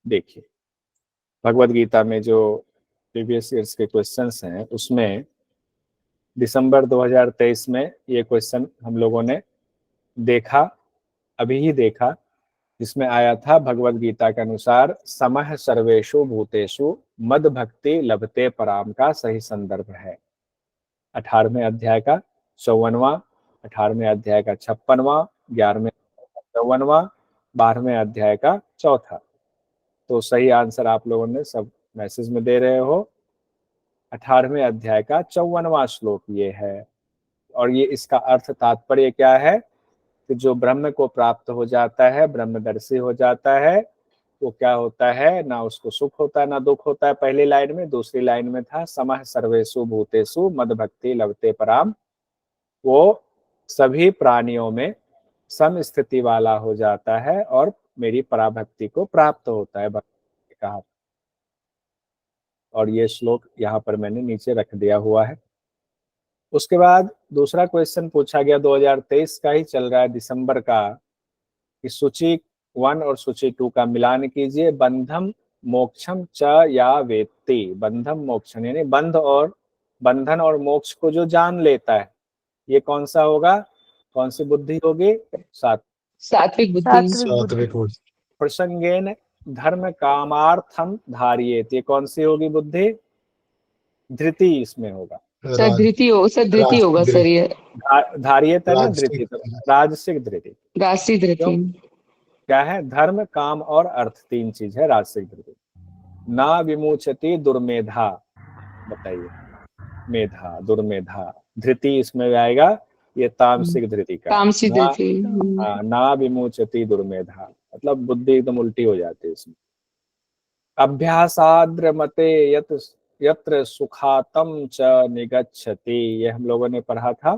देखिए, भगवत गीता में जो प्रीवियस ईयर्स के क्वेश्चंस हैं उसमें दिसंबर 2023 में ये क्वेश्चन हम लोगों ने देखा, अभी ही देखा, जिसमें आया था भगवत गीता के अनुसार समः सर्वेषु भूतेषु मद भक्ति लभते पराम का सही संदर्भ है। 18वें अध्याय का 54वां, 18वें अध्याय का 56वां, 11वें 54वां, 12वें अध्याय का 4था। तो सही आंसर आप लोगों ने सब मैसेज में दे रहे हो। 18वें अध्याय का 54वां श्लोक ये है। और ये इसका अर्थ तात्पर्य क्या है कि जो ब्रह्म को प्राप्त हो जाता है, ब्रह्मदर्शी हो जाता है, वो क्या होता है, ना उसको सुख होता है ना दुख होता है। पहली लाइन में, दूसरी लाइन में था समः सर्वेषु भूतेषु मद भक्ति लभते पराम, वो सभी प्राणियों में सम स्थिति वाला हो जाता है और मेरी पराभक्ति को प्राप्त होता है, भक्ति कहा। और ये श्लोक यहाँ पर मैंने नीचे रख दिया हुआ है। उसके बाद दूसरा क्वेश्चन पूछा गया 2023 का ही चल रहा है, दिसंबर का, कि सूची 1 और सूची 2 का मिलान कीजिए। बंधम मोक्षम च या वेत्ति, बंधम मोक्षम यानी बंधन और मोक्ष को जो जान लेता है, ये कौन सा होगा, कौन सी बुद्धि होगी? सात्विक बुद्धि। प्रसंगेन धर्म कामार्थम धारियेत, ये कौन सी होगी बुद्धि? धृति इसमें होगा। सर धृति होगा सर, ये धारियत है ना, धृति, तो राजसिक धृति। राशि धृति क्या है? धर्म काम और अर्थ, तीन चीज है राजसिक धृति। ना विमुचति दुर्मेधा, बताइए, मेधा दुर्मेधा, धृति इसमें आएगा, ये तामसिक धृति का। तामसिक धृति। ना विमुचति दुर्मेधा मतलब बुद्धि एकदम उल्टी हो जाती है इसमें। अभ्यासाद्र मते यत्र सुखातम च निगच्छति, ये हम लोगों ने पढ़ा था।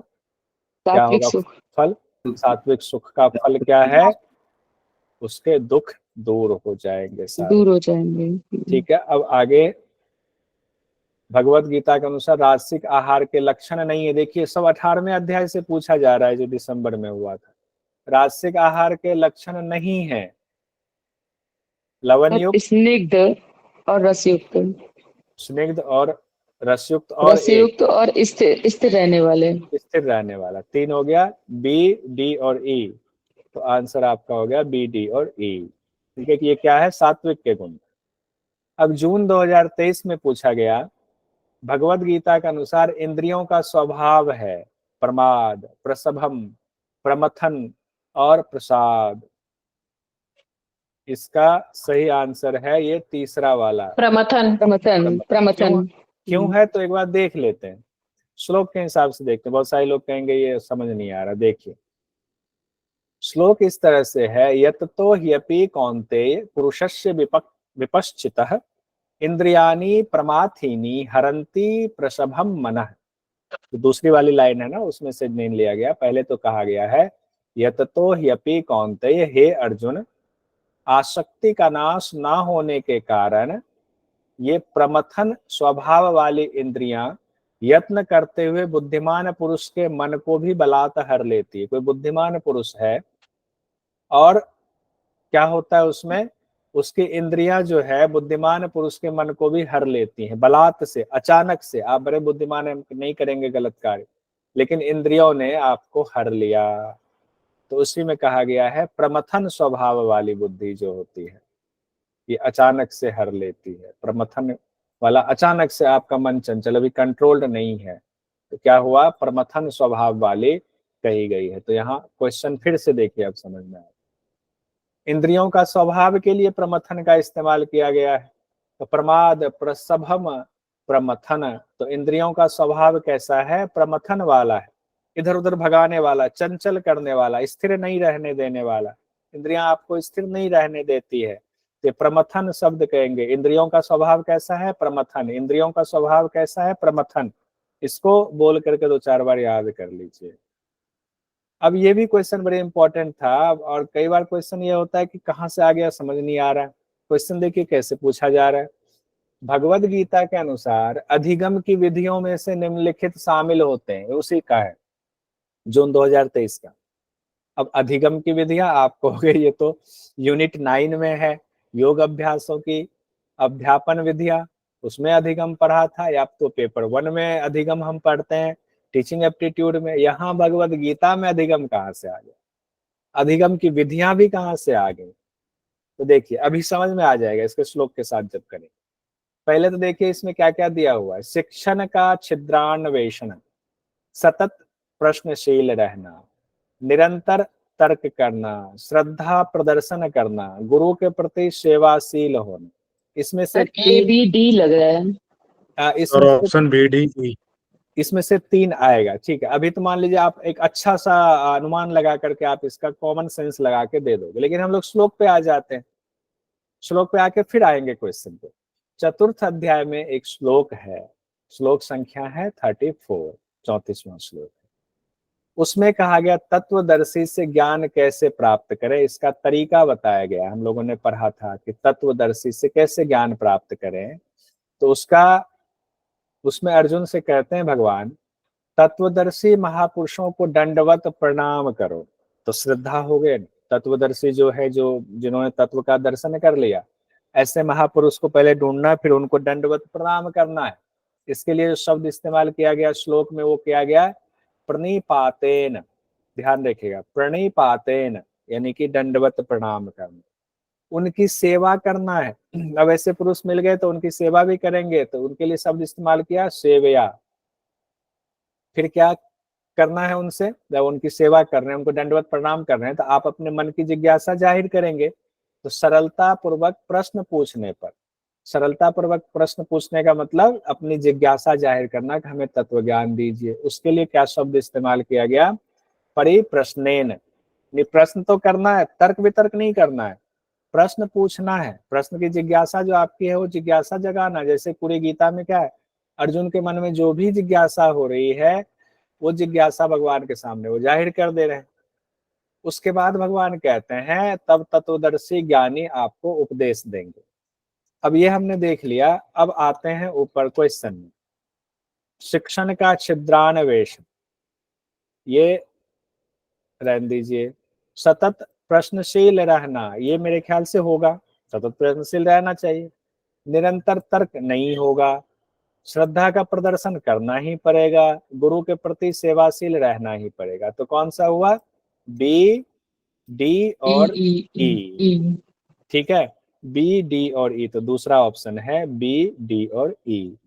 क्या होगा फल? सात्विक सुख का फल क्या है? उसके दुख दूर हो जाएंगे, दूर हो जाएंगे। ठीक है। अब आगे भगवत गीता के अनुसार राजसिक आहार के लक्षण नहीं है। देखिए, सब 18वें अध्याय से पूछा जा रहा है जो दिसंबर में हुआ था। राजसिक आहार के लक्षण नहीं है। लवण युक्त, स्निग्ध और रसयुक्त, स्निग्ध और रसयुक्त और स्थिर रहने वाले, स्थिर रहने वाला, तीन हो गया, बी डी और ई। तो आंसर आपका हो गया बी डी और ई। ठीक है कि ये क्या है? सात्विक के गुण। अब जून 2023 में पूछा गया, भगवत गीता के अनुसार इंद्रियों का स्वभाव है प्रमाद, प्रसभम, प्रमथन और प्रसाद। इसका सही आंसर है ये तीसरा वाला, प्रमथन। क्यों है तो एक बार देख लेते हैं, श्लोक के हिसाब से देखते हैं। बहुत सारे लोग कहेंगे ये समझ नहीं आ रहा। देखिए, श्लोक इस तरह से है, यत तो ह्यपि कौन्तेय पुरुषस्य विपश्चितः इंद्रियाणि प्रमाथीनि हरन्ति प्रसभम मनः। तो दूसरी वाली लाइन है ना, उसमें से मेन लिया गया। पहले तो कहा गया है यत तो ह्यपि कौन्तेय, हे अर्जुन, आसक्ति का नाश ना होने के कारण ये प्रमथन स्वभाव वाली इंद्रियां यत्न करते हुए बुद्धिमान पुरुष के मन को भी बलात् हर लेती है। कोई बुद्धिमान पुरुष है और क्या होता है उसमें, उसकी इंद्रियां जो है बुद्धिमान पुरुष के मन को भी हर लेती हैं बलात् से, अचानक से। आप बड़े बुद्धिमान नहीं करेंगे गलत कार्य, लेकिन इंद्रियों ने आपको हर लिया। तो उसी में कहा गया है प्रमथन स्वभाव वाली बुद्धि जो होती है ये अचानक से हर लेती है। प्रमथन वाला अचानक से आपका मन चंचल, अभी कंट्रोल्ड नहीं है, तो क्या हुआ? प्रमथन स्वभाव वाली कही गई है। तो यहाँ क्वेश्चन फिर से देखिए, अब समझ में आया। इंद्रियों का स्वभाव के लिए प्रमथन का इस्तेमाल किया गया है। तो प्रमाद, प्रसभम, प्रमथन, तो इंद्रियों का स्वभाव कैसा है? प्रमथन वाला है, इधर उधर भगाने वाला, चंचल करने वाला, स्थिर नहीं रहने देने वाला। इंद्रियां आपको स्थिर नहीं रहने देती है, तो प्रमथन शब्द कहेंगे। इंद्रियों का स्वभाव कैसा है? प्रमथन। इंद्रियों का स्वभाव कैसा है? प्रमथन। इसको बोल करके 2-4 बार याद कर लीजिए। अब ये भी क्वेश्चन बड़े इंपॉर्टेंट था, और कई बार क्वेश्चन ये होता है कि कहाँ से आ गया समझ नहीं आ रहा है। क्वेश्चन देखिए कैसे पूछा जा रहा है। भगवत गीता के अनुसार अधिगम की विधियों में से निम्नलिखित शामिल होते हैं, उसी का है जून 2023 का। अब अधिगम की विधियां आप कहोगे ये तो यूनिट 9 में है, योग अभ्यासों की अध्यापन विधियां, उसमें अधिगम पढ़ा था, या तो पेपर 1 में अधिगम हम पढ़ते हैं टीचिंग एप्टीट्यूड में, यहाँ भगवत गीता में अधिगम कहाँ से आ गया, अधिगम की विधियां भी कहाँ से आ गई। तो देखिए अभी समझ में आ जाएगा इसके श्लोक के साथ जब करें। पहले तो देखिए इसमें क्या क्या दिया हुआ है, शिक्षण का छिद्रान्वेषण, सतत प्रश्नशील रहना, निरंतर तर्क करना, श्रद्धा प्रदर्शन करना, गुरु के प्रति सेवाशील होना। इसमें से सर ए बी डी लग रहा है। और इसमें से ऑप्शन बी डी ई। इसमें से 3 आएगा, ठीक है। अभी तो मान लीजिए आप एक अच्छा सा अनुमान लगा करके आप इसका कॉमन सेंस लगा के दे दोगे, लेकिन हम लोग श्लोक पे आ जाते हैं, श्लोक पे आके फिर आएंगे क्वेश्चन पे। चतुर्थ अध्याय में एक श्लोक है, श्लोक संख्या है 34, 34वां श्लोक। उसमें कहा गया तत्वदर्शी से ज्ञान कैसे प्राप्त करें, इसका तरीका बताया गया। हम लोगों ने पढ़ा था कि तत्वदर्शी से कैसे ज्ञान प्राप्त करें, तो उसमें अर्जुन से कहते हैं भगवान, तत्वदर्शी महापुरुषों को दंडवत प्रणाम करो। तो श्रद्धा हो गए, तत्वदर्शी जो है, जो जिन्होंने तत्व का दर्शन कर लिया, ऐसे महापुरुष को पहले ढूंढना, फिर उनको दंडवत प्रणाम करना है। इसके लिए जो शब्द इस्तेमाल किया गया श्लोक में वो किया गया प्रणिपातेन, ध्यान रखिएगा, प्रणिपातेन यानी कि दंडवत प्रणाम करना, उनकी सेवा करना है। अब ऐसे पुरुष मिल गए तो उनकी सेवा भी करेंगे, तो उनके लिए शब्द इस्तेमाल किया सेवया। फिर क्या करना है उनसे, जब उनकी सेवा कर रहे हैं, उनको दंडवत प्रणाम कर रहे हैं, तो आप अपने मन की जिज्ञासा जाहिर करेंगे। तो सरलता पूर्वक प्रश्न पूछने पर, सरलता पूर्वक प्रश्न पूछने का मतलब अपनी जिज्ञासा जाहिर करना कि हमें तत्व ज्ञान दीजिए। उसके लिए क्या शब्द इस्तेमाल किया गया, परिप्रश्नेन। प्रश्न तो करना है, तर्क वितर्क नहीं करना है, प्रश्न पूछना है। प्रश्न की जिज्ञासा जो आपकी है वो जिज्ञासा जगाना। जैसे पूरी गीता में क्या है, अर्जुन के मन में जो भी जिज्ञासा हो रही है वो जिज्ञासा भगवान के सामने वो जाहिर कर दे रहे हैं। उसके बाद भगवान कहते हैं तब तत्वदर्शी ज्ञानी आपको उपदेश देंगे। अब ये हमने देख लिया। अब आते हैं ऊपर क्वेश्चन में, शिक्षण का छिद्रान्वेषण, ये रहने दीजिए। सतत प्रश्नशील रहना, ये मेरे ख्याल से होगा, सतत प्रश्नशील रहना चाहिए। निरंतर तर्क नहीं होगा, श्रद्धा का प्रदर्शन करना ही पड़ेगा, गुरु के प्रति सेवाशील रहना ही पड़ेगा। तो कौन सा हुआ, बी, डी और ई ई ई। ई। ठीक है, बी, डी और ई, तो दूसरा ऑप्शन है बी, डी और ई।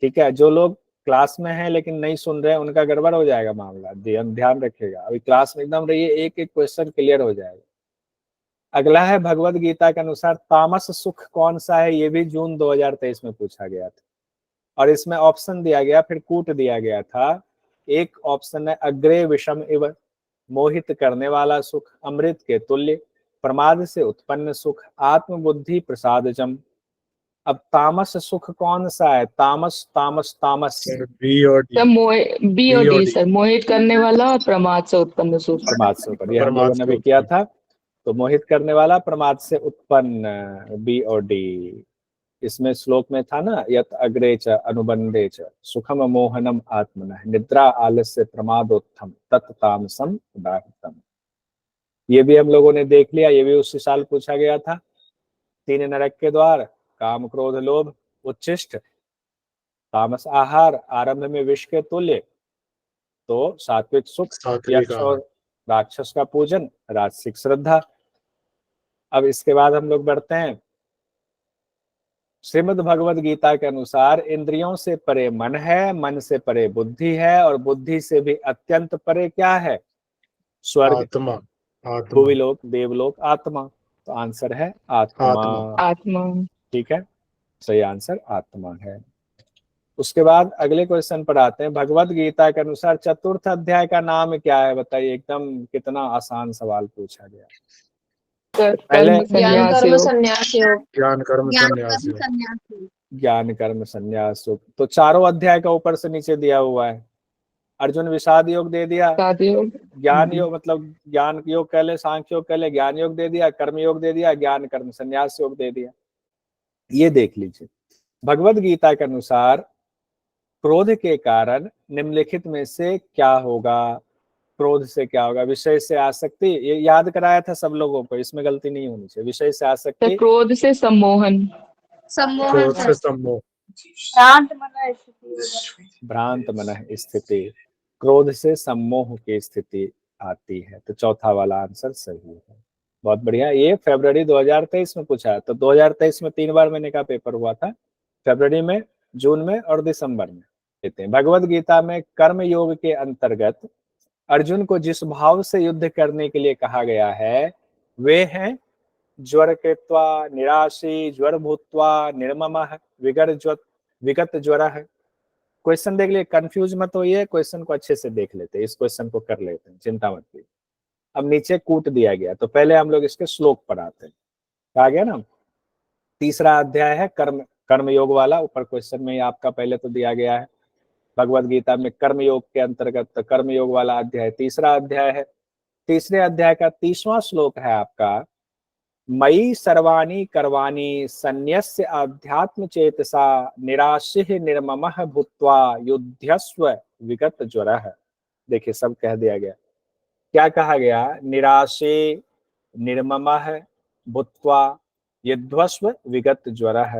ठीक है, जो लोग क्लास में हैं लेकिन नहीं सुन रहे हैं उनका गड़बड़ हो जाएगा मामला, ध्यान रखिएगा। अभी क्लास में एकदम रहिए, एक एक क्वेश्चन क्लियर हो जाएगा। अगला है भगवत गीता के अनुसार तामस सुख कौन सा है, ये भी जून 2023 में पूछा गया था, और इसमें ऑप्शन दिया गया, फिर कूट दिया गया था। एक ऑप्शन है अग्रे विषम इव, मोहित करने वाला सुख, अमृत के तुल्य, प्रमाद से उत्पन्न सुख, आत्मबुद्धि प्रसादजम। अब तामस सुख कौन सा है, तामस तामस तामस, बी और डी। सर बी और बी और डी डी। सर, मोहित करने वाला और प्रमाद से उत्पन्न सुख। प्रमाद से ऊपर, ये हम प्रमाद लोगों ने से भी किया उत्पन्न। था। तो मोहित करने वाला, प्रमाद से उत्पन्न, बी और डी। इसमें श्लोक में था ना, यत अग्रे च अनुबंधे च सुखम मोहनम आत्मनः निद्रा आलस्य प्रमादोत्थम तत्तामसम उदाहृतम। ये भी हम लोगों ने देख लिया, ये भी उसी साल पूछा गया था। 3 नरक के द्वार, काम क्रोध लोभ उच्छिष्ट, तामस आहार, आरंभ में विष के तुल्य, तो सात्विक सुख, सात्विक यक्ष आहार। और राक्षस का पूजन, राजसिक श्रद्धा। अब इसके बाद हम लोग बढ़ते हैं, श्रीमद् भगवद गीता के अनुसार इंद्रियों से परे मन है, मन से परे बुद्धि है, और बुद्धि से भी अत्यंत परे क्या है, स्वर्ग, आत्मा। आत्मा। भूविलोक, देवलोक, आत्मा। तो आंसर है आत्मा। आत्मा। आत्मा। ठीक है, सही आंसर आत्मा है। उसके बाद अगले क्वेश्चन पर आते हैं, भगवत गीता के अनुसार चतुर्थ अध्याय का नाम क्या है, बताइए। एकदम कितना आसान सवाल पूछा गया। पहले कर्म संन्यास योग। संन्यास योग। ज्ञान कर्म ज्ञान संन्यास कर्म योग। संन्यास योग। ज्ञान कर्म संन्यास योग, तो चारों अध्याय का ऊपर से नीचे दिया हुआ है। अर्जुन विषाद योग दे दिया, साध योग। ज्ञान योग मतलब ज्ञान योग कह ले, सांख्य योग कह ले, ज्ञान योग दे दिया, कर्म योग दे दिया, ज्ञान कर्म संन्यास योग दे दिया। ये देख लीजिए, भगवत गीता के अनुसार क्रोध के कारण निम्नलिखित में से क्या होगा, क्रोध से क्या होगा, विषय से आसक्ति, ये याद कराया था सब लोगों को, इसमें गलती नहीं होनी चाहिए। विषय से सर आसक्ति, क्रोध से सम्मोहन। सम्मोहन क्रोध सर। से सम्मोह, शांत मन स्थिति। भ्रांत मन स्थिति, क्रोध से सम्मोह की स्थिति आती है। तो चौथा वाला आंसर सही है। बहुत बढ़िया। ये फरवरी 2023 में पूछा है। तो 2023 में 3 बार मैंने कहा पेपर हुआ था, फरवरी में, जून में और दिसंबर में। देते हैं भगवत गीता में कर्म योग के अंतर्गत अर्जुन को जिस भाव से युद्ध करने के लिए कहा गया है वे हैं ज्वर कृत्वा निराशी ज्वर भूत्वा निर्ममः विगत ज्वर है। क्वेश्चन देख लिए, कंफ्यूज मत होइए, क्वेश्चन को अच्छे से देख लेते हैं, इस क्वेश्चन को कर लेते हैं, चिंता मत कीजिए। अब नीचे कूट दिया गया, तो पहले हम लोग इसके श्लोक पढ़ाते हैं। कहा गया ना, तीसरा अध्याय है कर्म योग वाला, ऊपर क्वेश्चन में ही आपका पहले तो दिया गया है। भगवत गीता में कर्म योग के अंतर्गत कर्म योग वाला अध्याय तीसरा अध्याय है। तीसरे अध्याय का 30वां श्लोक है आपका, मयि सर्वाणि कर्वाणि संन्यस्य अध्यात्म चेतसा निराशिः निर्ममः भूत्वा युध्यस्व विगत ज्वरः। देखिए सब कह दिया गया। क्या कहा गया, निराशे निर्ममः भूत्वा युध्यस्व विगत ज्वरः।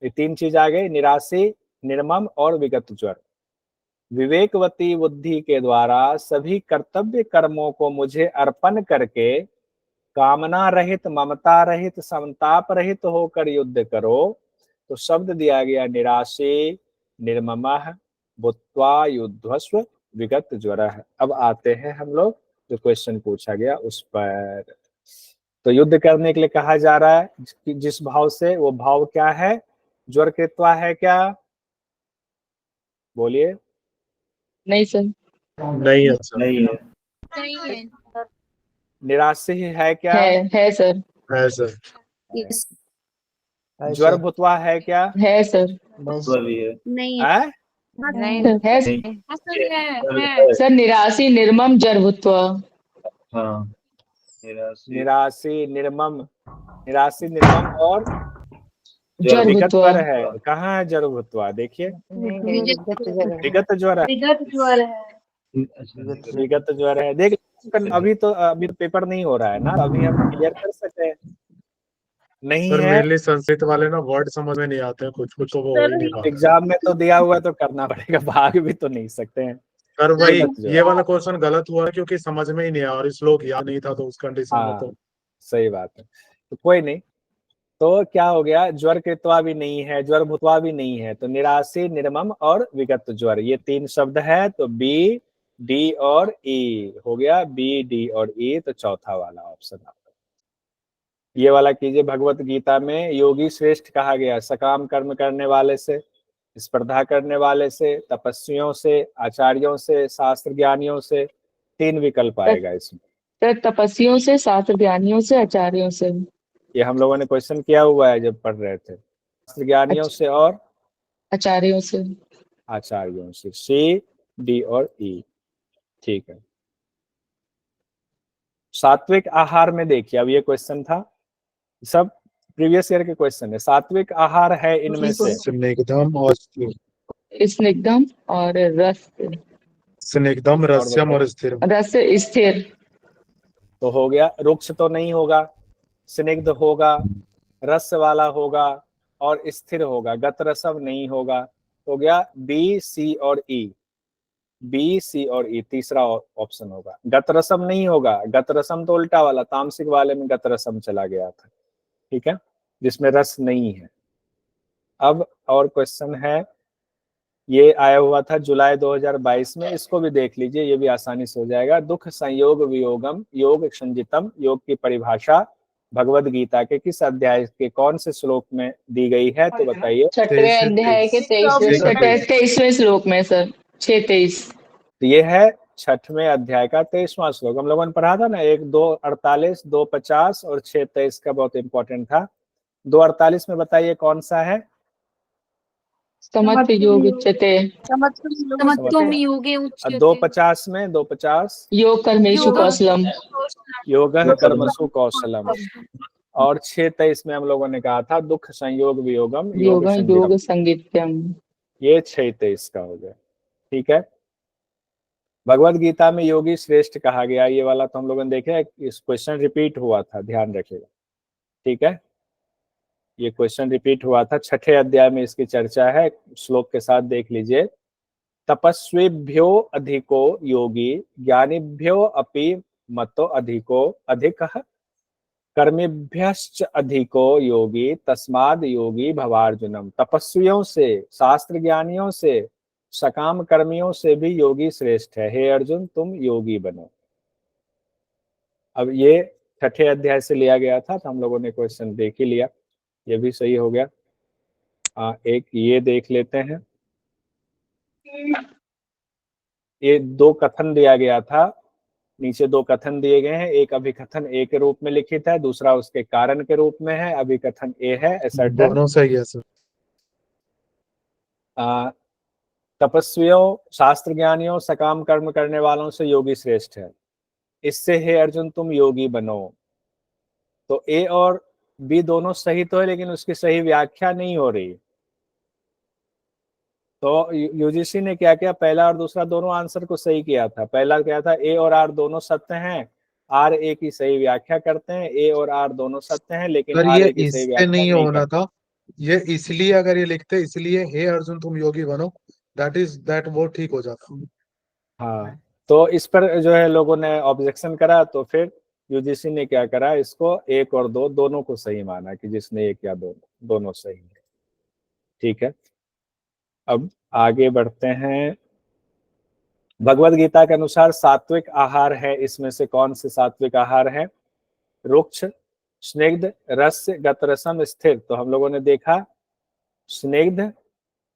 ये 3 चीज आ गई, निराशे, निर्मम और विगत ज्वर। विवेकवती बुद्धि के द्वारा सभी कर्तव्य कर्मों को मुझे अर्पण करके कामना रहित, ममता रहित, संताप रहित होकर युद्ध करो। तो शब्द दिया गया निराशे निर्ममः भूत्वा युध्यस्व विगत ज्वरः। अब आते हैं हम लोग जो क्वेश्चन पूछा गया उस पर। तो युद्ध करने के लिए कहा जा रहा है कि जिस भाव से, वो भाव क्या है, ज्वर कृत्वा है क्या, बोलिए। नहीं सर। नहीं है सर, नहीं है। नहीं है। निराशी है क्या, है सर। है सर, ज्वर भूतवा है क्या, है सर। वो भी है। नहीं है? नहीं है सर। निराशी निर्मम जर भूत्वा। हाँ, निराशी निराशी निर्मम, निराशी निर्मम और जर विगत भूत्वा। ज्वर है। कहाँ है जर भूतवा, देखिए विगत ज्वर है, विगत ज्वर है। विगत ज्वर है। देख अभी तो पेपर नहीं हो रहा है ना, अभी हम क्लियर कर सकते हैं। नहीं सर है मेनली संस्कृत वाले ना वर्ड समझ में नहीं आते हैं, कुछ कुछ तो वो हो ही नहीं पाता। एग्जाम में तो दिया हुआ है तो करना पड़ेगा, भाग भी तो नहीं सकते हैं। सर वही विगत ज्वर। ये वाला क्वेश्चन गलत हुआ है क्योंकि समझ में ही नहीं आया और इस लोग याद नहीं था, तो उस कंडीशन में तो हाँ सही बात है, तो कोई नहीं। तो क्या हो गया, ज्वर कृत्वा भी नहीं है, ज्वर भूतवा भी नहीं है, तो निराशी निर्मम और विगत ज्वर, ये 3 शब्द है। तो बी डी और ई हो गया, बी डी और ई। तो चौथा वाला ऑप्शन आपका ये वाला कीजिए। भगवत गीता में योगी श्रेष्ठ कहा गया, सकाम कर्म करने वाले से, स्पर्धा करने वाले से, तपस्वियों से, आचार्यों से, शास्त्र ज्ञानियों से। 3 विकल्प आएगा इसमें। सर तपस्वियों से, शास्त्र ज्ञानियों से, आचार्यों से। ये हम लोगों ने क्वेश्चन किया हुआ है जब पढ़ रहे थे। शास्त्र ज्ञानियों से और आचार्यों से। आचार्यों से, सी डी और ई। ठीक है। सात्विक आहार में देखिए, अब ये क्वेश्चन था, सब प्रीवियस ईयर के क्वेश्चन है। सात्विक आहार है इनमें से, स्निग्धम और स्निग्धम और रस, स्निग्धम, रस्यम और स्थिर। रस स्थिर। तो हो गया। रुक्ष तो नहीं होगा, स्निग्ध होगा, रस वाला होगा और स्थिर होगा, गत रसम नहीं होगा। हो गया बी सी और ई, बी सी और ई तीसरा ऑप्शन होगा। गत रसम नहीं होगा, गत रसम तो उल्टा वाला, तामसिक वाले में गत रसम चला गया था, ठीक है, जिसमें रस नहीं है। अब और क्वेश्चन है, ये आया हुआ था जुलाई 2022 में, इसको भी देख लीजिए, ये भी आसानी से हो जाएगा। दुख संयोग वियोगम योग संजितम, योग की परिभाषा भगवत गीता के किस अध्याय के कौन से श्लोक में दी गई है, तो बताइए। 6वें अध्याय के 23वें श्लोक में सर, 6:23। तो ये है 6वें अध्याय का 23वां श्लोक। हम लोगों ने पढ़ा था ना, 1:2:48, 2:50 और 6:23 का बहुत इंपॉर्टेंट था। 2:48 में बताइए कौन सा है। समत्व योग उच्यते। समत्वम योगे उच्यते। 2:50 में, 2:50 योग कर्मेषु कौशलम। योगः कर्मसु कौशलम। और 6:23 में हम लोगों ने कहा था दुख संयोग वियोगम योग योग संगीत्यम। ये 6:23 का हो गया, ठीक है। भगवत गीता में योगी श्रेष्ठ कहा गया, ये वाला तो हम लोगों ने देखा, इस क्वेश्चन रिपीट हुआ था, ध्यान रखिएगा, ठीक है। ये क्वेश्चन रिपीट हुआ था, 6ठे अध्याय में इसकी चर्चा है, श्लोक के साथ देख लीजिए। तपस्वीभ्यो अधिको योगी ज्ञानीभ्यो अपि मतो अधिको अधिकः कर्मीभ्यश्च अधिको योगी तस्माद योगी भवार्जुनम। तपस्वियों से, शास्त्र ज्ञानियों से, सकाम कर्मियों से भी योगी श्रेष्ठ है, हे अर्जुन तुम योगी बनो। अब ये 6ठे अध्याय से लिया गया था, तो हम लोगों ने क्वेश्चन देख ही लिया, ये भी सही हो गया। एक ये देख लेते हैं, ये 2 कथन दिया गया था, नीचे 2 कथन दिए गए हैं, एक अभिकथन ए के रूप में लिखित है, दूसरा उसके कारण के रूप में है। अभिकथन ए है असर्टन, दोनों सही है सर। तपस्वियों, शास्त्र ज्ञानियों, सकाम कर्म करने वालों से योगी श्रेष्ठ है, इससे हे अर्जुन तुम योगी बनो। तो ए और बी दोनों सही तो है, लेकिन उसकी सही व्याख्या नहीं हो रही। तो यूजीसी ने क्या किया, पहला और दूसरा दोनों आंसर को सही किया था। पहला क्या था, ए और आर दोनों सत्य हैं, आर ए की सही व्याख्या करते हैं, ए और आर दोनों सत्य हैं, लेकिन सर आर ये ए की सही इससे व्याख्या नहीं नहीं होना करते। था, ये इसलिए अगर ये लिखते इसलिए हे अर्जुन तुम योगी बनो, दैट वो ठीक हो जाता। हाँ, तो इस पर जो है लोगों ने ऑब्जेक्शन करा, तो फिर यूजीसी ने क्या करा, इसको 1 और 2 दोनों को सही माना कि जिसने 1 या 2 दोनों सही है, ठीक है। अब आगे बढ़ते हैं। भगवत गीता के अनुसार सात्विक आहार है, इसमें से कौन से सात्विक आहार है? रुक्ष, स्निग्ध, रस्य, गतरसम, स्थिर। तो हम लोगों ने देखा स्निग्ध,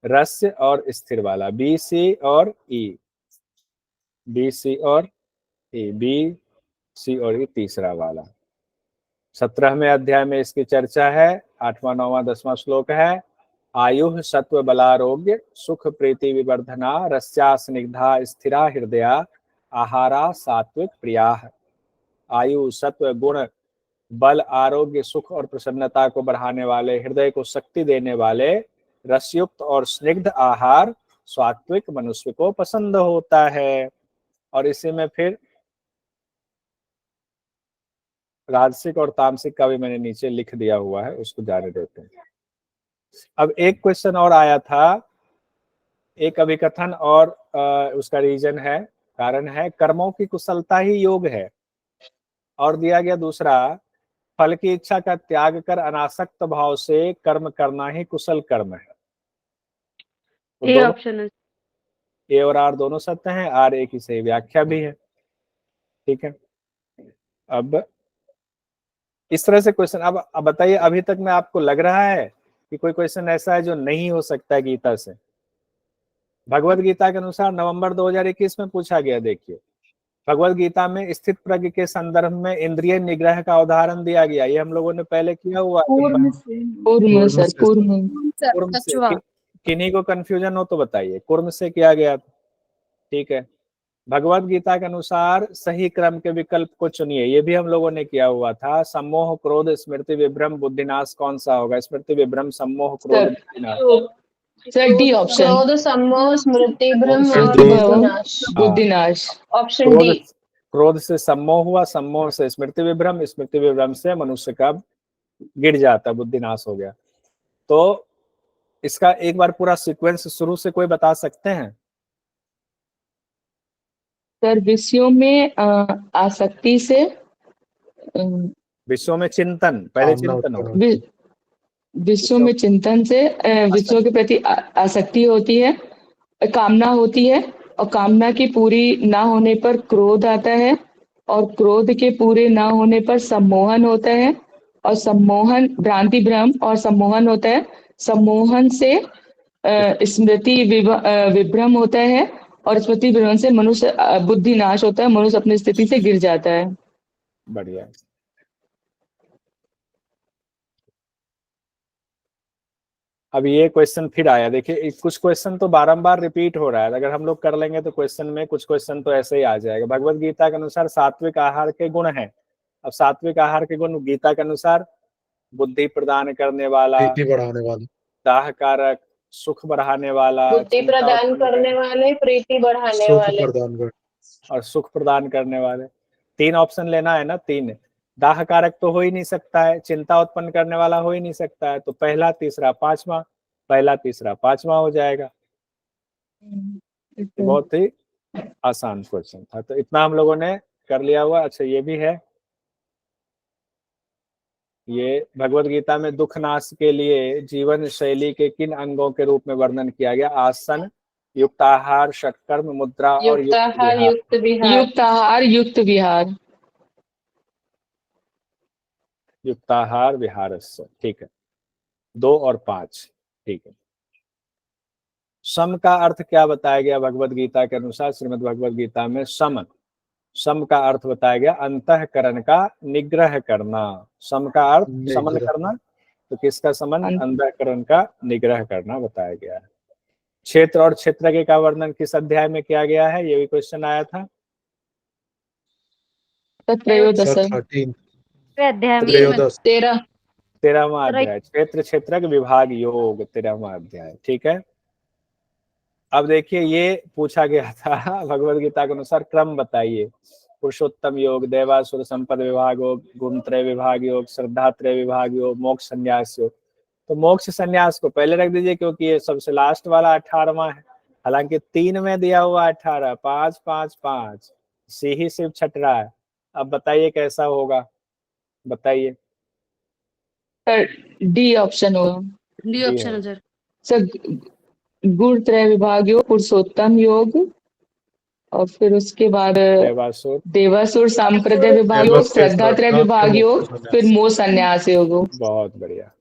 रस्य और स्थिर वाला, बी सी और ई, बी सी और ई, बी सी और ई तीसरा वाला। 17वें अध्याय में इसकी चर्चा है, 8वां 9वां 10वां श्लोक है। आयु सत्व बलारोग्य सुख प्रीति विवर्धना रस्या स्निग्धा स्थिरा हृदया आहारा सात्विक प्रिया। आयु सत्व गुण बल आरोग्य सुख और प्रसन्नता को बढ़ाने वाले, हृदय को शक्ति देने वाले रसयुक्त और स्निग्ध आहार सात्विक मनुष्य को पसंद होता है। और इसी में फिर राजसिक और तामसिक का भी मैंने नीचे लिख दिया हुआ है, उसको जाने देते हैं। अब एक क्वेश्चन और आया था, एक अभिकथन और उसका रीजन है, कारण है, कर्मों की कुशलता ही योग है। और दिया गया दूसरा, फल की इच्छा का त्याग कर अनासक्त भाव से कर्म करना ही कुशल कर्म है। तो ए दोनों ऑप्शन है। ए और आर दोनों सत्य हैं, आर ए की सही व्याख्या भी है, ठीक है। अब इस तरह से क्वेश्चन, अब बताइए, अभी तक में आपको लग रहा है कि कोई क्वेश्चन ऐसा है जो नहीं हो सकता है गीता से? भगवत गीता के अनुसार नवंबर 2021 में पूछा गया, देखिए भगवत गीता में स्थित प्रज्ञ के संदर्भ में इंद्रिय निग्रह का उदाहरण दिया गया, ये हम लोगों ने पहले किया हुआ है। पूर्व सर, पूर्व कुर्म से किन्हीं को कंफ्यूजन हो तो बताइए, कुर्म से किया गया, ठीक है। भगवत गीता के अनुसार सही क्रम के विकल्प को चुनिए, ये भी हम लोगों ने किया हुआ था। सम्मोह क्रोध स्मृति विभ्रम बुद्धिनाश कौन सा होगा? स्मृति विभ्रम सम्मोह क्रोध बुद्धिनाश। सर डी ऑप्शन, क्रोध सम्मोह स्मृति भ्रम Option और D। बुद्धिनाश। बुद्धिनाश। Option D. क्रोध से सम्मोह हुआ, सम्मोह से स्मृति विभ्रम, स्मृति विभ्रम से मनुष्य का गिर जाता, बुद्धिनाश हो गया। तो इसका एक बार पूरा सीक्वेंस शुरू से कोई बता सकते हैं? सर विषयों में आसक्ति से, विश्व में चिंतन, पहले कामना चिंतन हो, उत्पन्न होती विषयों में चिंतन से विषयों के प्रति आसक्ति होती है, कामना होती है, और कामना की पूरी ना होने पर क्रोध आता है, और क्रोध के पूरे ना होने पर सम्मोहन होता है, और सम्मोहन भ्रांति भ्रम और सम्मोहन होता है। सम्मोहन से स्मृति विभ्रम होता है, और स्मृति विभ्रम से मनुष्य बुद्धि नाश होता है, मनुष्य अपनी स्थिति से गिर जाता है। बढ़िया। अब ये क्वेश्चन फिर आया, देखिए कुछ क्वेश्चन तो बारंबार रिपीट हो रहा है, अगर हम लोग कर लेंगे तो क्वेश्चन में कुछ क्वेश्चन तो ऐसे ही आ जाएगा। भगवत गीता के अनुसार सात्विक आहार के गुण हैं। अब सात्विक आहार के गुण गीता के अनुसार बुद्धि प्रदान करने वाला, प्रीति बढ़ाने वाली, दाह कारक, सुख बढ़ाने वाला, बुद्धि चिंता प्रदान उत्पन्न करने वाले, प्रीति बढ़ाने सुख वाले। प्रदान कर, और सुख प्रदान करने वाले। 3 ऑप्शन लेना है ना, 3। दाह कारक तो हो ही नहीं सकता है, चिंता उत्पन्न करने वाला हो ही नहीं सकता है, तो पहला तीसरा पांचवा, पहला तीसरा पांचवा हो जाएगा। ये बहुत ही आसान क्वेश्चन था, तो इतना हम लोगों ने कर लिया हुआ। अच्छा ये भी है, ये भगवत गीता में दुख नाश के लिए जीवन शैली के किन अंगों के रूप में वर्णन किया गया? आसन, युक्त आहार, षटकर्म, मुद्रा और युक्त युक्ताहार विहार। युक्त विहार। युक्त आहार युक्त विहार। युक्ताहार विहारस्य, ठीक है। 2 और 5, ठीक है। सम का अर्थ क्या बताया गया भगवत गीता के अनुसार? श्रीमद् भगवत गीता में सम का अर्थ बताया गया अंतःकरण का निग्रह करना। सम का अर्थ समन निग्रह। करना, तो किसका समन? अंत- अंतःकरण का निग्रह करना बताया गया है। क्षेत्र और क्षेत्रज्ञ का वर्णन किस अध्याय में किया गया है? ये भी क्वेश्चन आया था। तत्त्रयोदश। सर 13 अध्याय में त्रयोदश 13। 13वां अध्याय, क्षेत्र क्षेत्रज्ञ विभाग योग, 13वां अध्याय, ठीक है। अब देखिए ये पूछा गया था भगवत गीता के अनुसार क्रम बताइए। पुरुषोत्तम योग, देवासुर संपद विभाग योग, गुणत्रय विभाग योग, श्रद्धात्रय विभाग योग, मोक्ष संन्यास योग। तो मोक्ष संन्यास को पहले रख दीजिए क्योंकि ये सबसे लास्ट वाला 18वां है। हालांकि 3 में दिया हुआ 18, 5 5 5, सी ही सिर्फ छट रहा है। अब बताइए कैसा होगा, बताइए। डी ऑप्शन होगा। डी ऑप्शन है सर। सर गुण त्रय विभाग योग, पुरुषोत्तम योग, और फिर उसके बाद देवासुर, देवासुर सांप्रदाय विभाग योग, देवस्य श्रद्धा त्रय श्रद्धा विभाग फिर योग, मोक्ष फिर संन्यास। मोह संन्यास योग। बहुत बढ़िया।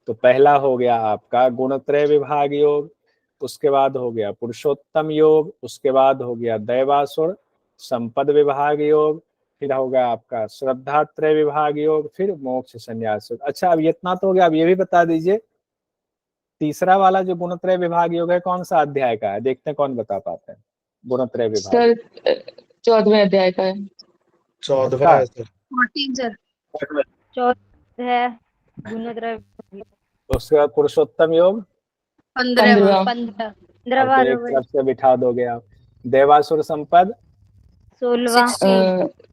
तो पहला हो गया आपका गुणत्रय विभाग योग, उसके बाद हो गया पुरुषोत्तम योग, उसके बाद हो गया दैवासुर संपद विभाग योग, फिर होगा आपका श्रद्धात्रय विभाग योग, फिर मोक्ष संन्यास योग। अच्छा अब इतना तो हो गया। अब ये भी बता दीजिए तीसरा वाला जो गुणत्रय विभाग योग है कौन सा अध्याय का है? देखते हैं कौन बता पाते हैं। गुणत्रय विभाग सर 14वें अध्याय का है। 14वां है सर। 14 सर। 14 है गुणत्रय। उसके बाद पुरुषोत्तम योग, 15वां। 15 अब तो एक तरफ से बिठा दोगे आप। देवासुर संपद 16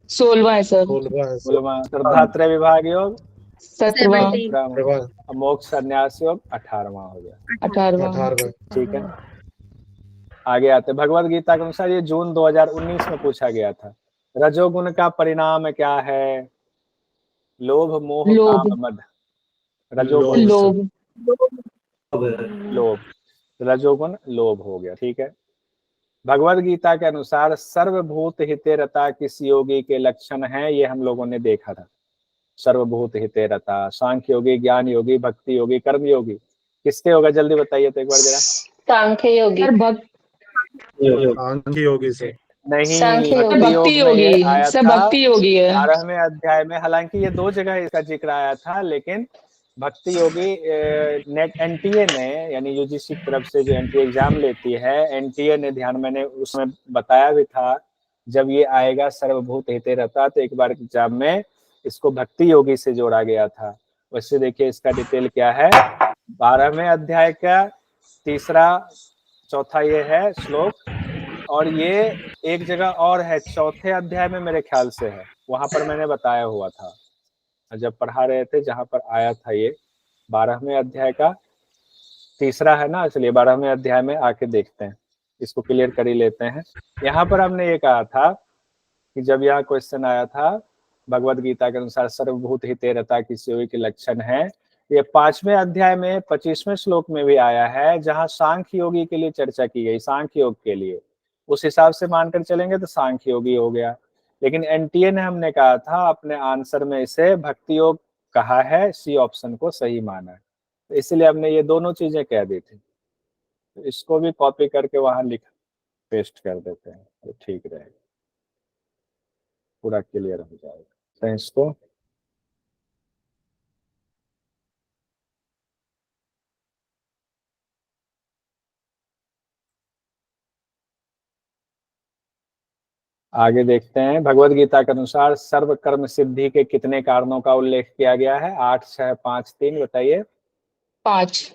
16वां है सर। 16वां है सर। सोलहवां, श्रद्धात्रय विभाग योग 17वां। 17वां, अब मोक्ष संन्यास योग 18वां हो गया, 18वां। 18वां। ठीक है। आगे आते भगवत गीता के अनुसार ये जून 2019 में पूछा गया था। रजोगुण का परिणाम क्या है? लोभ, मोह, लोभ। काम, मद। रजोगुण लोभ। लोभ, रजोगुण लोभ हो गया, ठीक है। भगवत गीता के अनुसार सर्वभूत हिते रता किस योगी के लक्षण हैं? ये हम लोगों ने देखा था। सर्वभूत हिते रता, सांख्य योगी, ज्ञान योगी, भक्ति योगी, कर्म योगी, किसके होगा? जल्दी बताइए तो एक बार जरा। सांख्य योगी। सर सांख्य योगी से। नहीं, सांख्य योगी। भक्ति योग भक्ति में ये योगी। आया सर था भक्ति योगी है। 12वें अध्याय में। हालांकि ये 2 जगह इसका जिक्र आया था, लेकिन भक्ति योगी नेट एनटीए ने, यानी यूजीसी की तरफ से जो एनटीए एग्जाम लेती है, एनटीए ने ध्यान, मैंने उसमें बताया भी था जब ये आएगा सर्वभूत हिते रहता, तो एक बार एग्जाम में इसको भक्ति योगी से जोड़ा गया था। वैसे देखिए इसका डिटेल क्या है। 12वें अध्याय का तीसरा चौथा ये है श्लोक, और ये एक जगह और है 4थे अध्याय में मेरे ख्याल से है, वहां पर मैंने बताया हुआ था जब पढ़ा रहे थे, जहां पर आया था ये 12वें अध्याय का तीसरा है ना। चलिए 12वें अध्याय में आके देखते हैं, इसको क्लियर कर ही लेते हैं। यहाँ पर हमने ये कहा था कि जब यहाँ क्वेश्चन आया था भगवत गीता के अनुसार सर्वभूत हिते रता किस योगी के लक्षण है, ये 5वें अध्याय में 25वें श्लोक में भी आया है, जहाँ सांख्य योगी के लिए चर्चा की गई। सांख्य योग के लिए उस हिसाब से मानकर चलेंगे तो सांख्य योगी हो गया, लेकिन एनटीए ने हमने कहा था अपने आंसर में इसे भक्ति योग कहा है, सी ऑप्शन को सही माना है, तो इसलिए हमने ये दोनों चीजें कह दी थी। तो इसको भी कॉपी करके वहां लिख पेस्ट कर देते हैं तो ठीक रहेगा, पूरा क्लियर हो जाएगा। तो इसको आगे देखते हैं। भगवत गीता के अनुसार सर्व कर्म सिद्धि के कितने कारणों का उल्लेख किया गया है? 8, 6, 5, 3 बताइए। 5।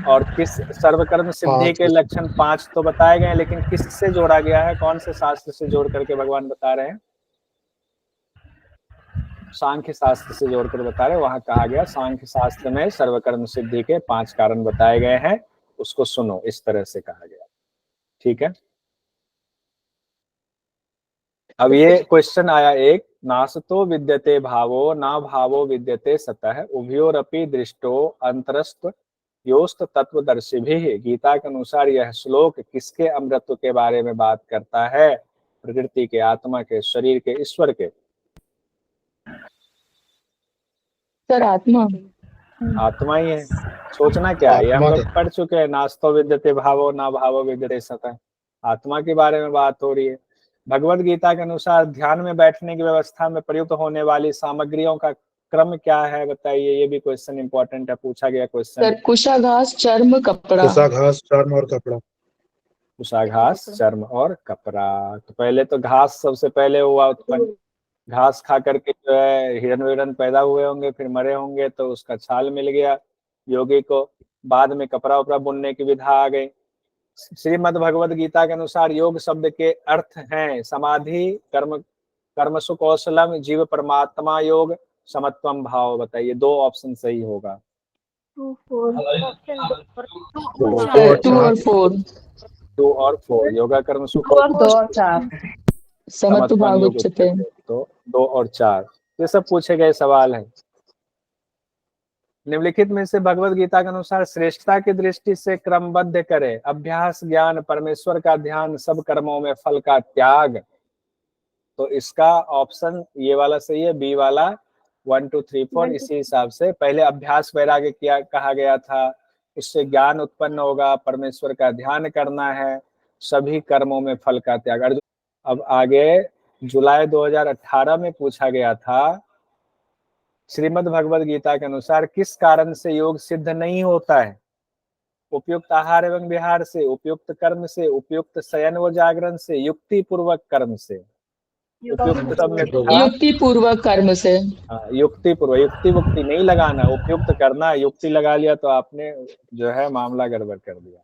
और किस सर्वकर्म सिद्धि के लक्षण 5 तो बताए गए, लेकिन किससे जोड़ा गया है, कौन से शास्त्र से जोड़ करके भगवान बता रहे हैं? सांख्य शास्त्र से जोड़कर बता रहे हैं। वहां कहा गया सांख्य शास्त्र में सर्वकर्म सिद्धि के 5 कारण बताए गए हैं, उसको सुनो, इस तरह से कहा गया। ठीक है, अब ये क्वेश्चन आया एक, नासतो विद्यते भावो ना भावो विद्यते सतः उभयोरपि दृष्टो अंतरस्थ योस्त तत्वदर्शिभिः। गीता के अनुसार यह श्लोक किसके अमृत्व के बारे में बात करता है? प्रकृति के, आत्मा के, शरीर के, ईश्वर के? सर आत्मा। आत्मा ही है। सोचना क्या है, ये हम लोग पढ़ चुके हैं, नास्तो विद्यते भावो ना भावो विद्यते सतः। आत्मा के बारे में बात हो रही है। भगवत गीता के अनुसार ध्यान में बैठने की व्यवस्था में प्रयुक्त होने वाली सामग्रियों का क्रम क्या है, बताइए। ये भी क्वेश्चन इंपॉर्टेंट है, पूछा गया क्वेश्चन। सर कुशाघास, चर्म, कपड़ा। कुशाघास, चर्म और कपड़ा। कुशाघास, चर्म और कपड़ा। तो पहले तो घास सबसे पहले हुआ उत्पन्न। घास खा करके जो है हिरण विरण पैदा हुए होंगे, फिर मरे होंगे, तो उसका छाल मिल गया योगी को। बाद में कपड़ा उपड़ा बुनने की विधा आ गई। श्रीमद् भगवत गीता के अनुसार योग शब्द के अर्थ हैं समाधि, कर्मसु कौशलम, जीव परमात्मा योग, समत्वम भाव। बताइए, 2 ऑप्शन सही होगा। 2 4 ऑप्शन 2 और 4। 2 और 4 योगा कर्मसु 2 और 4 समत्व भाव उच्चते। तो 2 और 4 ये सब पूछे गए सवाल हैं। निम्नलिखित में से भगवत गीता के अनुसार श्रेष्ठता की दृष्टि से क्रमबद्ध करें। अभ्यास, ज्ञान, परमेश्वर का ध्यान, सब कर्मों में फल का त्याग। तो इसका ऑप्शन ये वाला सही है, बी वाला 1 2 3 4। इसी हिसाब से पहले अभ्यास वैराग्य किया कहा गया था, उससे ज्ञान उत्पन्न होगा, परमेश्वर का ध्यान करना है, सभी कर्मों में फल का त्याग। अब आगे जुलाई 2018 में पूछा गया था, श्रीमद् भगवद गीता के अनुसार किस कारण से योग सिद्ध नहीं होता है? उपयुक्त आहार एवं विहार से, उपयुक्त कर्म से, उपयुक्त शयन व जागरण से, युक्ति पूर्वक कर्म से। उपयुक्त सब में था युक्ति पूर्वक कर्म से। युक्ति पूर्वक, युक्ति वुक्ति नहीं लगाना, उपयुक्त करना। युक्ति लगा लिया तो आपने जो है मामला गड़बड़ कर दिया।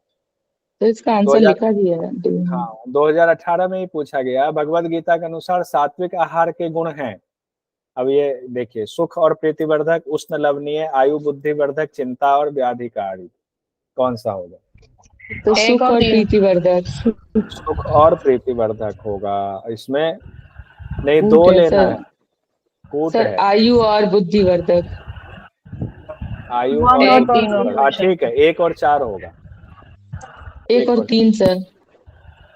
तो इसका आंसर लिखा दिया है। हाँ, 2018 में ही पूछा गया। भगवत गीता के अनुसार सात्विक आहार के गुण हैं। अब ये देखिए, सुख और प्रीतिवर्धक, उष्ण लवणीय, आयु बुद्धिवर्धक, चिंता और व्याधिकारी। कौन सा होगा? तो सुख और प्रीतिवर्धक। सुख और प्रीतिवर्धक होगा इसमें। नहीं, 2 लेना है। कूट सर है। आयु और बुद्धिवर्धक। आयु और, हाँ ठीक है, 1 और 4 होगा। 1 और 3 सर।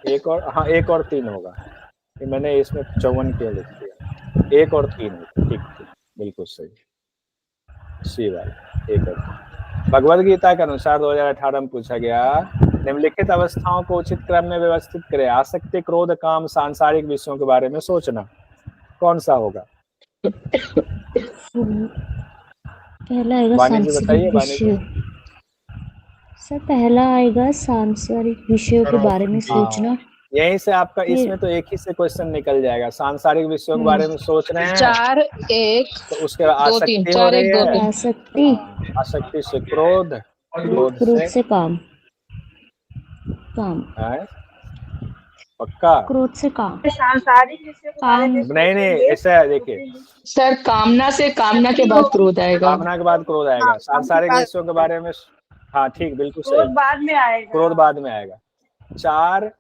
1 और, हाँ 1 और 3 होगा। मैंने इसमें 54 क्यों लिख दिया? 1 और 3 होगा। ठीक, बिल्कुल सही, सी वाला 1 और 3। भगवद गीता के अनुसार 2018 में पूछा गया, निम्नलिखित अवस्थाओं को उचित क्रम में व्यवस्थित करें। आसक्ति, क्रोध, काम, सांसारिक विषयों के बारे में सोचना। कौन सा होगा? पहला आएगा सांसारिक विषय। सर पहला आएगा सांसारिक विषयों के बारे में सोचना। यहीं से आपका इसमें तो एक ही से क्वेश्चन निकल जाएगा। सांसारिक विषयों के बारे में सोच रहे हैं, 4 1 तो उसके बाद 2 3 आसक्ति हो 4 रही 1 2 है। 3 आसक्ति, आसक्ति से क्रोध, क्रोध से काम। काम, है पक्का? क्रोध से काम। नहीं, ऐसा है, देखिए, सर कामना से, कामना के बाद क्रोध आएगा। कामना के बाद क्रोध आएगा। सांसारिक विषयों के बारे में, हाँ ठीक, बिल्कुल सही। बाद में आएगा। क्रोध बाद में आएगा। 4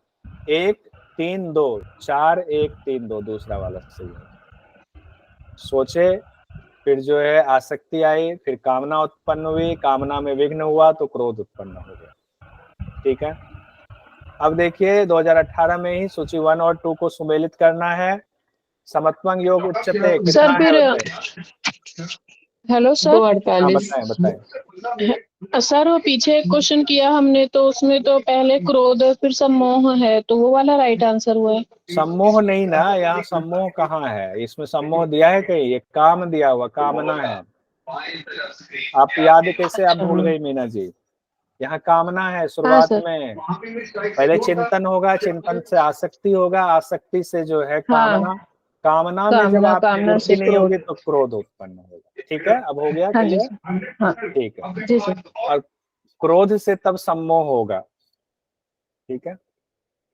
1 3 2, 4 1 3 2 दूसरा वाला सही है। सोचे, फिर जो है आसक्ति आई, फिर कामना उत्पन्न हुई, कामना में विघ्न हुआ तो क्रोध उत्पन्न हो गया। ठीक है, अब देखिए 2018 में ही सूची 1 और 2 को सुमेलित करना है। समत्वं योग उच्चते कितना सर फिर है? Hello sir. 248। बताएं। सर वो पीछे एक क्वेश्चन किया हमने, तो उसमें तो पहले क्रोध फिर सम्मोह है, तो वो वाला राइट आंसर हुआ है। सम्मोह नहीं ना, यहाँ सम्मोह कहाँ है? इसमें सम्मोह दिया है कहीं? ये काम दिया हुआ, कामना है। आप याद कैसे आप भूल गई मीना जी? यहाँ कामना है शुरुआत में। पहले चिंतन होगा, चिंतन से आसक्ति होगा, आसक्ति से जो है कामना, कामना में जब आप पूर्ति नहीं होगी तो क्रोध उत्पन्न होगा। ठीक है, अब हो गया क्लियर? ठीक है। जी सर। और क्रोध से तब सम्मोह होगा, ठीक है।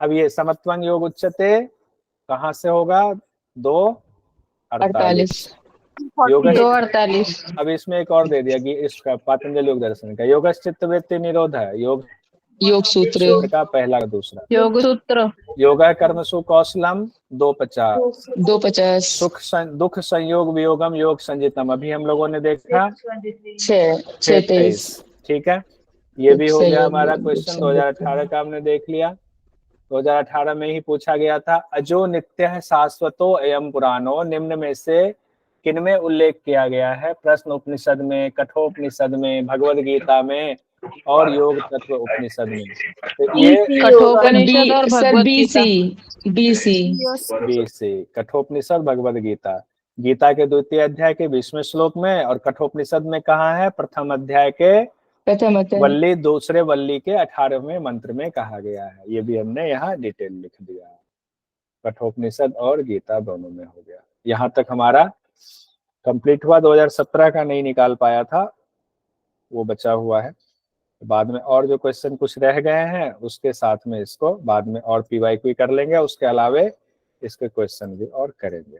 अब ये समत्वं योग उच्चते कहाँ से होगा? 2:48 योग। 2:48। अब इसमें एक और दे दिया कि इसका पातंजल योग दर्शन का योग चित्त वृत्ति निरोध है, योग योग सूत्र का पहला दूसरा। योग सूत्र योगा कर्मसु कौशलम 2:50। 2:50। दुख संयोग वियोगम योग संजितम अभी हम लोगों ने देखा 6:23। ठीक है। ये भी हो गया हमारा संयोग क्वेश्चन संजितम। 2018 का हमने देख लिया। 2018 में ही पूछा गया था अजो नित्य है शाश्वतो एयम पुराणो निम्न में से किनमें उल्लेख किया गया है? प्रश्न उपनिषद में, कठोपनिषद में, भगवद गीता में और योग तत्व उपनिषद में। तो ये कठोपनिषद और भगवद गीता। BC कठोपनिषद भगवद गीता, गीता के 2 अध्याय के 20वें श्लोक में, और कठोपनिषद में कहा है? प्रथम अध्याय के वल्ली दूसरे वल्ली के 18वें मंत्र में कहा गया है। ये भी हमने यहाँ डिटेल लिख दिया। कठोपनिषद और गीता दोनों में हो गया। यहाँ तक हमारा कंप्लीट हुआ। 2017 का नहीं निकाल पाया था, वो बचा हुआ है। बाद में और जो क्वेश्चन कुछ रह गए हैं उसके साथ में इसको बाद में और PYQ कर लेंगे, उसके अलावे इसके क्वेश्चन भी और करेंगे।